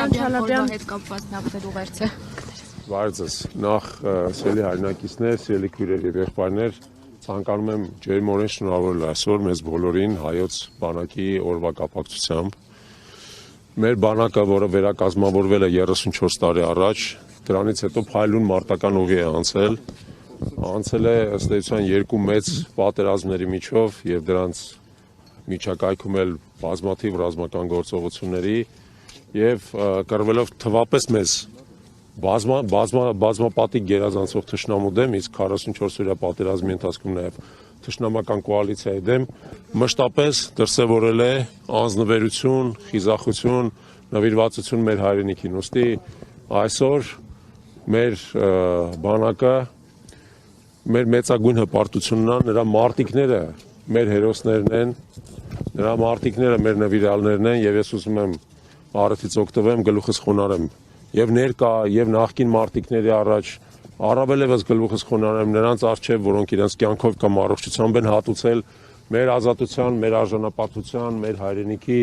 Չալաբյան հետ կապված նախ ուղերձը։ Վարձս նախ սիրելի հայրենակիցներ, սիրելի քույրեր եւ եղբայրներ, ցանկանում եմ ջերմորեն շնորհավորել այսօր մեզ բոլորին հայոց բանակի օրվա կապակցությամբ։ Մեր բանակը, որը վերակազմավորվել է 34 տարի առաջ, դրանից հետո փայլուն մարտական ուղի է անցել է ըստ էության երկու մեծ պատերազմների միջով եւ դրանց միջակայքում էլ բազմաթիվ ռազմական գործողությունների եւ կրվելով թվապես մեզ բազմապատիկ գերազանցող թշնամու դեմ, իսկ 44-օրյա պատերազմի ընթացքում նաև թշնամական կոալիցիայի դեմ մշտապես դրսևորել է անձնվերություն, խիզախություն, նվիրվածություն մեր հայրենիքին։ Ուստի այսօր մեր բանակը մեր մեծագույն հպարտությունն է, նրա մարտիկները մեր հերոսներն են, նրա մարտիկները մեր նվիրյալներն են եւ ես ուզում եմ առիթից օգտվեմ, գլուխս խոնարհեմ եւ ներկա եւ նախկին մարտիկների առաջ առավել եւս գլուխս խոնարհեմ նրանց առջեւ, որոնք իրենց կյանքով կամ առողջությամբ են հատուցել մեր ազատության, մեր արժանապատվության, մեր հայրենիքի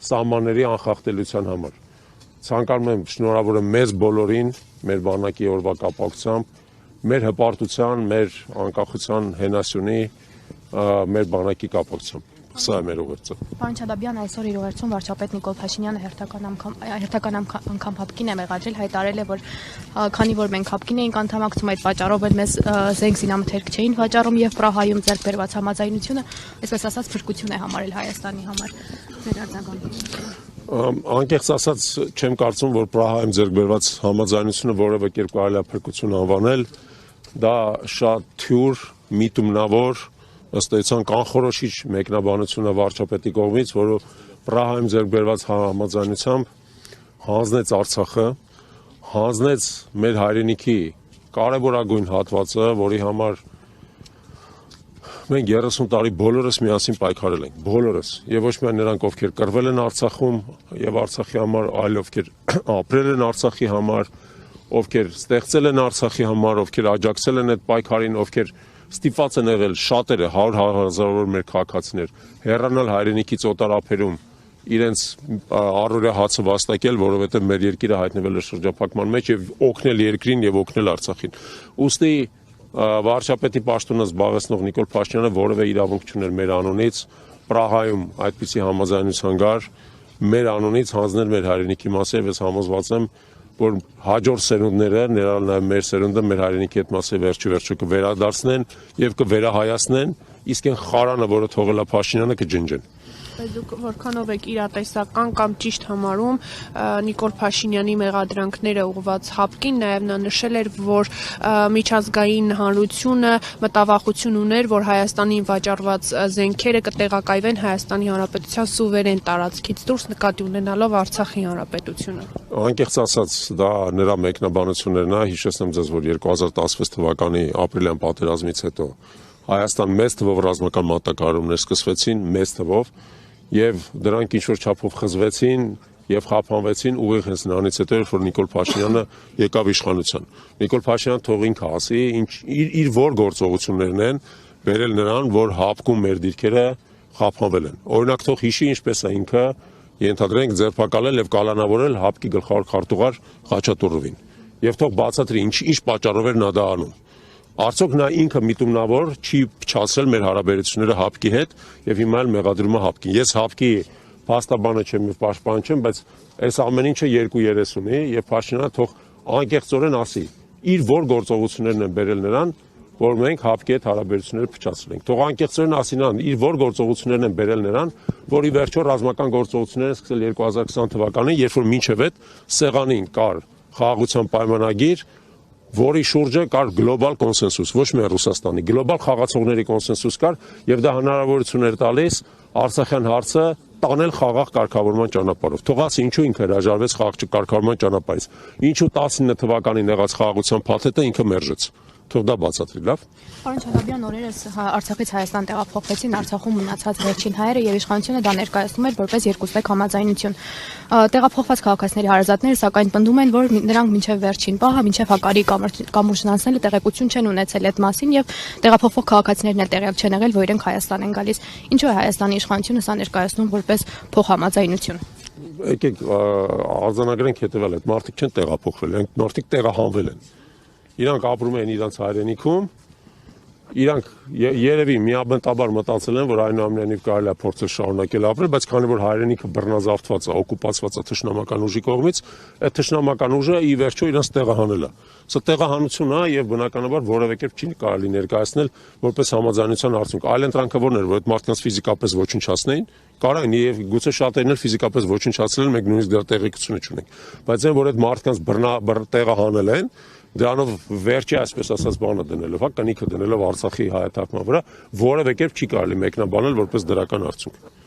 սահմանների անխախտելիության համար։ Ցանկանում եմ շնորհավորել մեզ բոլորին, մեր բանակի օրվա կապակցությամբ, մեր հպարտության, մեր անկախության հենասյունի, մեր բանակի կապակցությամբ։ Սա է մեր ուղերձը։ Պարոն Չալաբյան, այսօր իր ուղերձում վարչապետ Նիկոլ Փաշինյանը հերթական անգամ հապկին է մեղադրել, հայտարարել է, որ քանի որ մենք հապկին էինք անդամակցում, այդ պատճառով էլ մեզ զենք զինամթերք չէին վաճառում եւ Պրահայում ձեռք բերված համաձայնությունը, այսպես ասած, փրկություն է համարել Հայաստանի համար։ Ձեր արձագանքը։ Անկեղծ ասած, չեմ կարծում, որ Պրահայում ձեռք բերված համաձայնությունը որևէ կերպ կարելի է փրկություն անվանել։ Դա շատ թյուր, միտումնավոր, ըստ էության կանխորոշիչ մեկնաբանությունը վարչապետի կողմից, որը Պրահայում ձեռք բերված համաձայնությամբ հանձնեց Արցախը, հանձնեց մեր հայրենիքի կարևորագույն հատվածը, որի համար մենք 30 տարի բոլորս միասին պայքարել ենք, բոլորս, եւ ոչ միայն նրանք, ովքեր կռվել են Արցախում եւ Արցախի համար, այլ ովքեր ապրել են Արցախի համար, ովքեր ստեղծել են Արցախի համար, ովքեր աջակցել են այդ պայքարին, ովքեր ստիպված են եղել շատերը 100,000-ավոր մեր քաղաքացիներ հեռանալ հայրենիքից օտարափերում իրենց առօրյա հացը վաստակել, որովհետև մեր երկիրը հայտնվել է շրջափակման մեջ եւ օգնել երկրին եւ օգնել Արցախին։ Ուստի վարչապետի պաշտոնը զբաղեցնող Նիկոլ Փաշինյանը որևէ իրավունք չուներ մեր անունից Պրահայում այդպիսի համաձայնության գար մեր անունից հանձնել մեր հայրենիքի մասը, ես համոզված եմ, որ հաջորդ սերունդները, ներառյալ նաև մեր սերունդը, մեր հայրենիքի հետ մասը վերջի կվերադարձնեն եւ կվերահայացնեն, իսկ այն խարանը, որը թողել է Փաշինյանը, կջնջեն։ Բայց դուք որքանով եք իրատեսական կամ ճիշտ համարում Նիկոլ Փաշինյանի մեղադրանքները ուղղված հապկին, նաև նա նշել էր, որ միջազգային հանրությունը մտավախություն ուներ, որ Հայաստանին վաճառված զենքերը կտեղակայվեն Հայաստանի Հանրապետության սուվերեն տարածքից դուրս, նկատի ունենալով Արցախի Հանրապետությունը։ Անկեղծ ասած, դա նրա մեկնաբանություններն է, հիշեցնեմ ձեզ, որ 2016 թվականի ապրիլյան պատերազմից հետո Հայաստան մեծ թվով ռազմական մատակարարումներ սկսվեցին, մեծ թվով, եւ դրանք ինչ-որ չափով խզվեցին եւ խափանվեցին ուղիղ հենց նրանից հետո, որ Նիկոլ Փաշինյանը եկավ իշխանության։ Նիկոլ Փաշինյանը թող ինքը ասի, իր որ գործողություններն են բերել նրան, որ հապկում մեր դիրքերը խափանվել են։ Օրինակ թող հիշի ինչպես է ինքը ենթադրենք ձերբակալել եւ կալանավորել հապկի գլխավոր քարտուղար Խաչատուրովին։ Եվ թող բացատրի ինչ պատճառով էր նա դա անում։ Արդյոք նա ինքը միտումնավոր չի փչացրել մեր հարաբերությունները հապկի հետ եւ հիմա էլ մեղադրում է հապկին։ Ես հապկի փաստաբանը չեմ եւ պաշտպան չեմ, բայց այս ամեն ինչը երկու երես ունի եւ Փաշինյանը թող անկեղծորեն ասի իր որ գործողություններն են բերել նրան, որ մենք հապկի հետ հարաբերությունները փչացրել ենք։ Թող անկեղծորեն ասի նրան իր որ գործողություններն են բերել նրան, որ ի վերջո ռազմական գործողությունները են սկսել 2020 թվականին, երբ որ մինչև այդ սեղանին կար խաղաղության պայմանագիր, որի շուրջը կար գլոբալ կոնսենսուս, ոչ միայն Ռուսաստանի, գլոբալ խաղացողների կոնսենսուս կար եւ դա հնարավորություն էր տալիս Արցախյան հարցը տանել խաղաղ կարգավորման ճանապարհով։ Թողած ինչու ինքը հրաժարվեց խաղաղ կարգավորման ճանապարհից։ Ինչու 19 թվականին եղած խաղաղության փաթեթը ինքը մերժեց։ Թող դա բացատրի, լավ։ Պարոն Չալաբյան, օրերս Արցախից Հայաստան տեղափոխվեցին Արցախում մնացած վերջին հայերը եւ իշխանությունը դա ներկայացնում էր որպես երկուստեք համաձայնություն։ Տեղափոխված քաղաքացիների հարազատները սակայն պնդում են, որ նրանք մինչև վերջին պահը, մինչև հակարի կամուրջն անցնելը տեղեկություն չեն ունեցել այդ մասին եւ տեղափոխվող քաղաքացիներն էլ տեղյակ չեն եղել, որ իրենք Հայաստան են գալիս։ Ինչու է Հայաստանի իշխանությունը սա ներկայացնում որպես փոխհամաձայնություն։ եկեք արձանագրենք հետևել այդ մարդիկ չեն տեղափոխվել, են մարդիկ տեղահանվել են։ Իրանք ապրում են իրանց հայրենիքում, իրանք երևի միաբնտաբար մտածել են, որ այնուամենայնիվ կարելի է փորձել շարունակել ապրել, բայց քանի որ հայրենիքը բռնազավթված է, օկուպացված է թշնամական ուժի կողմից, այդ թշնամական ուժը ի վերջո իրանց տեղահանել է։ Սա տեղահանություն է եւ բնականաբար որևէ կերպ չի կարելի ներկայացնել որպես համաձայնության արդյունք։ Այլ ընտրանքը որն էր, որ այդ մարդկանց ֆիզիկապես ոչնչացնեին, կարային եւ գուցե շատերն էլ ֆիզիկապես ոչնչացրել են, մենք նույնիսկ դեռ տեղեկություն չունենք։ Բայց այն որ այդ մարդկանց տեղահանել են, դրանով վերջի այսպես ասած բանը դնելով, կնիքը դնելով Արցախի հայաթափման վրա, որևէ կերպ չի կարելի մեկնաբանել որպես դրական արդյունք։